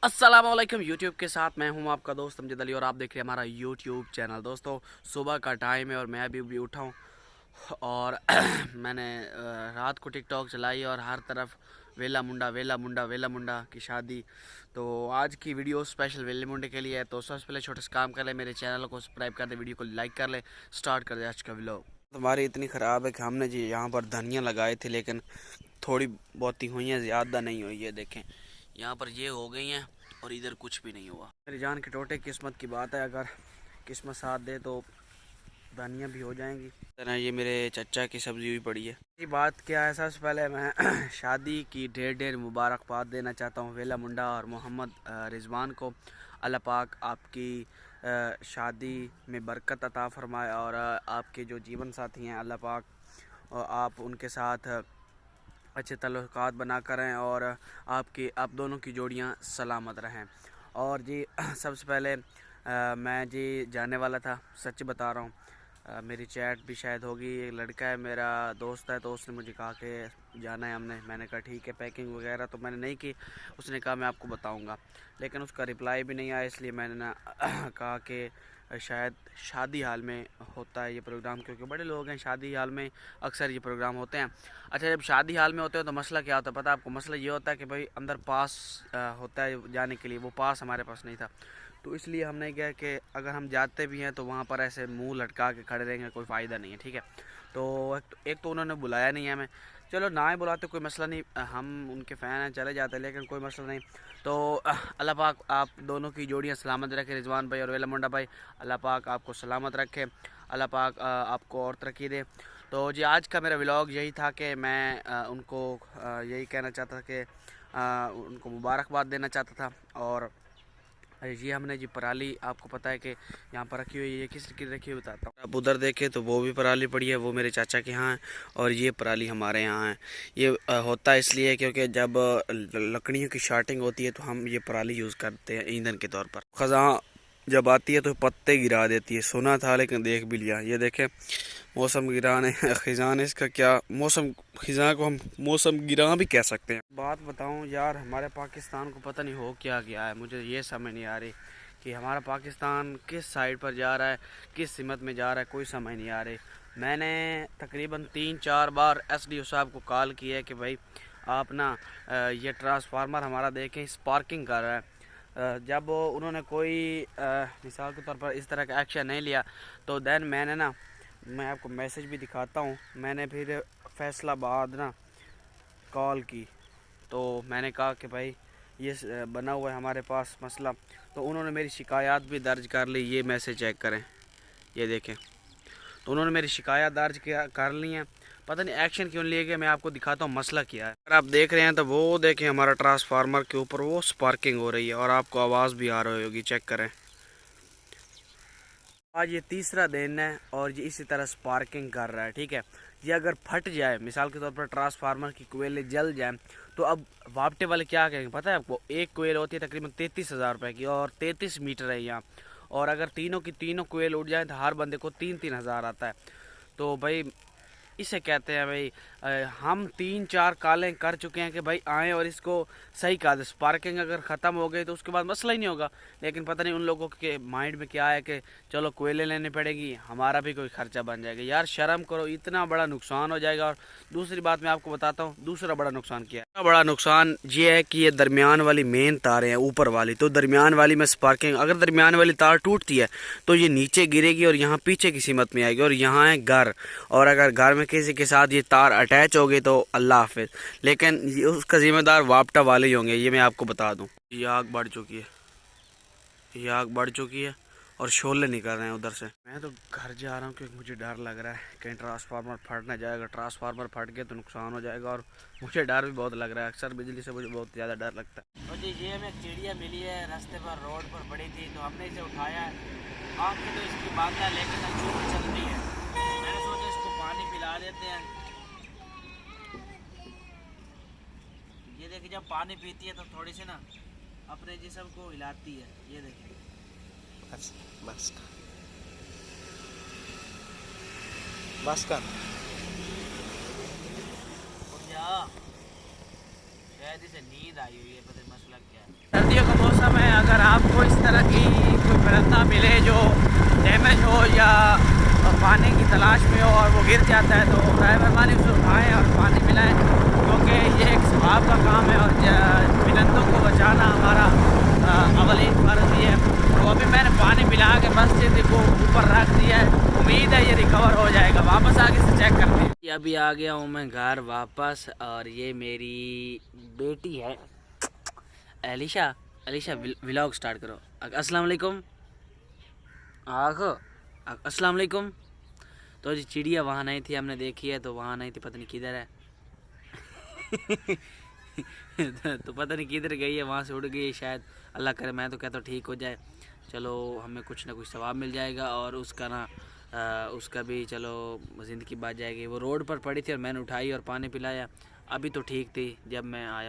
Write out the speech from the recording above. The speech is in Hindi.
अस्सलामुअलैकुम। यूट्यूब के साथ मैं हूं आपका दोस्त अमजद अली और आप देख रहे हैं हमारा यूट्यूब चैनल। दोस्तों, सुबह का टाइम है और मैं अभी उठा हूं और मैंने रात को टिकटॉक चलाई और हर तरफ वेला मुंडा वेला मुंडा वेला मुंडा की शादी। तो आज की वीडियो स्पेशल वेले मुंडे के लिए है। तो सबसे पहले छोटा सा काम कर ले, मेरे चैनल को सब्सक्राइब कर दे, वीडियो को लाइक कर ले। स्टार्ट कर दे आज का व्लॉग। हमारी इतनी ख़राब है कि हमने जी यहाँ पर धनिया लगाए थे, लेकिन थोड़ी बहुत ही हुई हैं, ज़्यादा नहीं हुई है। देखें यहाँ पर ये हो गई हैं और इधर कुछ भी नहीं हुआ। मेरी जान के टोटे किस्मत की बात है, अगर किस्मत साथ दे तो धनिया भी हो जाएंगी। तरह ये मेरे चचा की सब्जी भी पड़ी है। ये बात क्या है, सबसे पहले मैं शादी की ढेर ढेर मुबारकबाद देना चाहता हूँ वेला मुंडा और मोहम्मद रिजवान को। अल्लाह पाक आपकी शादी में बरकत अता फरमाए और आपके जो जीवन साथी हैं अल्लाह पाक आप उनके साथ अच्छे ताल्लुकात बना कर रहें और आप दोनों की जोड़ियां सलामत रहें। और जी सबसे पहले मैं जी जाने वाला था, सच बता रहा हूँ। मेरी चैट भी शायद होगी, एक लड़का है मेरा दोस्त है, तो उसने मुझे कहा कि जाना है हमने। मैंने कहा ठीक है, पैकिंग वगैरह तो मैंने नहीं की। उसने कहा मैं आपको बताऊंगा, लेकिन उसका रिप्लाई भी नहीं आया, इसलिए मैंने ना कहा कि शायद शादी हाल में होता है ये प्रोग्राम, क्योंकि बड़े लोग हैं, शादी हाल में अक्सर ये प्रोग्राम होते हैं। अच्छा, जब शादी हाल में होते हैं तो मसला क्या होता है पता है आपको? मसला ये होता है कि भाई अंदर पास होता है जाने के लिए, वो पास हमारे पास नहीं था। तो इसलिए हमने क्या कि अगर हम जाते भी हैं तो वहाँ पर ऐसे मुंह लटका के खड़े रहेंगे, कोई फ़ायदा नहीं है, ठीक है। तो एक तो उन्होंने बुलाया नहीं है हमें। चलो ना ही बुलाते कोई मसला नहीं, हम उनके फ़ैन हैं, चले जाते हैं, लेकिन कोई मसला नहीं। तो अल्लाह पाक आप दोनों की जोड़ियाँ सलामत रखे, रिजवान भाई और वेला मुंडा भाई। अल्लाह पाक आपको सलामत रखे, अल्लाह पाक आपको और तरक्की दे। तो जी आज का मेरा व्लॉग यही था कि मैं उनको यही कहना चाहता था कि उनको मुबारकबाद देना चाहता था। और ये हमने जी पराली, आपको पता है कि यहाँ पर रखी हुई है, ये किस की रखी हुई बताता हूँ। आप उधर देखें तो वो भी पराली पड़ी है, वो मेरे चाचा के यहाँ है और ये पराली हमारे यहाँ है। ये होता है इसलिए क्योंकि जब लकड़ियों की शार्टिंग होती है तो हम ये पराली यूज़ करते हैं ईंधन के तौर पर। ख़ज़ां जब आती है तो पत्ते गिरा देती है, सुना था लेकिन देख भी लिया। ये देखें मौसम गिराने खिजान, इसका क्या मौसम, खिजा को हम मौसम गिरा भी कह सकते हैं। बात बताऊं यार, हमारे पाकिस्तान को पता नहीं हो क्या गया है, मुझे ये समझ नहीं आ रही कि हमारा पाकिस्तान किस साइड पर जा रहा है, किस सिमत में जा रहा है, कोई समझ नहीं आ रही। मैंने तकरीबन 3-4 बार एसडीओ साहब को कॉल किया है कि भाई आप ना ये ट्रांसफार्मर हमारा देखें, स्पार्किंग कर रहा है। जब उन्होंने कोई मिसाल के तौर पर इस तरह का एक्शन नहीं लिया तो देन मैंने ना, मैं आपको मैसेज भी दिखाता हूँ, मैंने फिर फैसलाबाद ना कॉल की। तो मैंने कहा कि भाई ये बना हुआ है हमारे पास मसला। तो उन्होंने मेरी शिकायत भी दर्ज कर ली, ये मैसेज चेक करें, ये देखें। तो उन्होंने मेरी शिकायत दर्ज कर ली है, पता नहीं एक्शन क्यों लिए गए। मैं आपको दिखाता हूँ मसला क्या है। अगर आप देख रहे हैं तो वो देखें हमारा ट्रांसफार्मर के ऊपर वो स्पार्किंग हो रही है और आपको आवाज़ भी आ रही होगी, चेक करें। आज ये तीसरा दिन है और ये इसी तरह स्पार्किंग कर रहा है, ठीक है। ये अगर फट जाए, मिसाल के तौर पर ट्रांसफार्मर की कोयले जल जाए, तो अब वापटे वाले क्या कहेंगे पता है आपको? एक कोयल होती है तकरीबन 33,000 रुपये की और 33 मीटर है यहाँ। और अगर तीनों की तीनों कोयल उड़ जाए तो हर बंदे को 3-3 हज़ार आता है। तो भाई इसे कहते हैं भाई हम 3-4 कॉलें कर चुके हैं कि भाई आएँ और इसको सही कर दे। स्पार्किंग अगर ख़त्म हो गई तो उसके बाद मसला ही नहीं होगा, लेकिन पता नहीं उन लोगों के माइंड में क्या है कि चलो कोयले लेने पड़ेगी, हमारा भी कोई खर्चा बन जाएगा। यार शर्म करो, इतना बड़ा नुकसान हो जाएगा। और दूसरी बात मैं आपको बताता हूँ, दूसरा बड़ा नुकसान क्या है। बड़ा नुकसान ये है कि ये दरमियान वाली मेन तारें हैं ऊपर वाली, तो दरमियान वाली में स्पार्किंग, अगर दरमियान वाली तार टूटती है तो ये नीचे गिरेगी और यहाँ पीछे की सीमत में आएगी। और यहाँ है घर, और अगर घर में किसी के साथ ये तार अटैच हो गई तो अल्लाह हाफिज। लेकिन उसका जिम्मेदार वापटा वाले ही होंगे, ये मैं आपको बता दूं। ये आग बढ़ चुकी है, ये आग बढ़ चुकी है और शोले निकल रहे हैं उधर से। मैं तो घर जा रहा हूँ क्योंकि मुझे डर लग रहा है कहीं ट्रांसफार्मर फट ना जाएगा। ट्रांसफार्मर फट गया तो नुकसान हो जाएगा और मुझे डर भी बहुत लग रहा है। अक्सर बिजली से मुझे बहुत ज़्यादा डर लगता है। और जी ये हमें चिड़िया मिली है, रास्ते पर रोड पर पड़ी थी तो हमने इसे उठाया है। आँखें तो इसकी बात है लेकिन अच्छी चलती है, मैंने सोचा इसको पानी पिला देते हैं। ये देखिए जब पानी पीती है तो थोड़ी सी ना अपने जिस्म को हिलाती है, ये देखिए। बस बस बस कर शायद इसे नींद आई हुई है, पता नहीं मसला सर्दियों का मौसम है, अगर आपको इस तरह की कोई परिंदा मिले जो डैमेज हो या पानी की तलाश में हो और वो गिर जाता है तो मेहरबानी उसे उठाएँ और पानी पिलाएँ, क्योंकि ये एक सवाब का काम है और परिंदों को बचाना हमारा अवली फ़र्ज़ ही है। तो अभी मैंने पानी पिला के मस्जिद को ऊपर रख दिया है, उम्मीद है ये रिकवर हो जाएगा। वापस आगे से चेक करते हैं। अभी आ गया हूँ मैं घर वापस और ये मेरी बेटी है अलीशा। अलीशा व्लॉग स्टार्ट करो। अस्सलाम वालेकुम आखो। अस्सलाम वालेकुम। तो जी चिड़िया वहाँ नहीं थी, हमने देखी है, तो वहाँ नहीं थी, पता नहीं किधर है। तो पता नहीं किधर गई है, वहाँ से उड़ गई है शायद। अल्लाह करे, मैं तो कहता हूँ ठीक हो जाए। चलो हमें कुछ ना कुछ सवाब मिल जाएगा और उसका ना उसका भी चलो ज़िंदगी बच जाएगी। वो रोड पर पड़ी थी और मैंने उठाई और पानी पिलाया, अभी तो ठीक थी जब मैं आया हूँ।